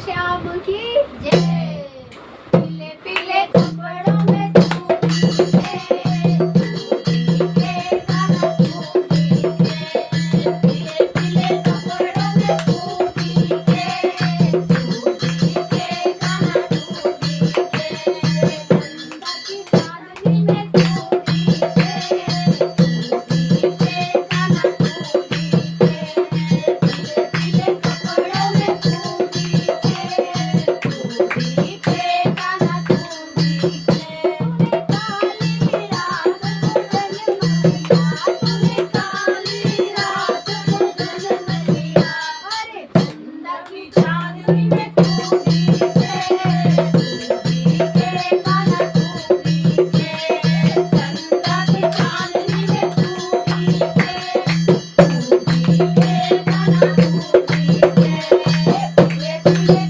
श्याम की जय। पीले पीले कपड़ों में तू दिखे, तू दिखे कान्हा तू दिखे। पीले पीले कपड़ों में तू दिखे, तू दिखे कान्हा तू दिखे। चंदा की चांदनी में तू दिखे, तू दिखे कान्हा तू दिखे। पीले पीले कपड़ों में तू दिखे, तू दिखे कान्हा तू दिखे। तूने काली रात को जन्म लिया, तूने काली रात को जन्म लिया। अरे चंदा की चांदनी में तू दिखे, तू दिखे कान्हा तू दिखे। चंदा की चांदनी में तू दिखे, तू दिखे कान्हा तू दिखे। पीले पीले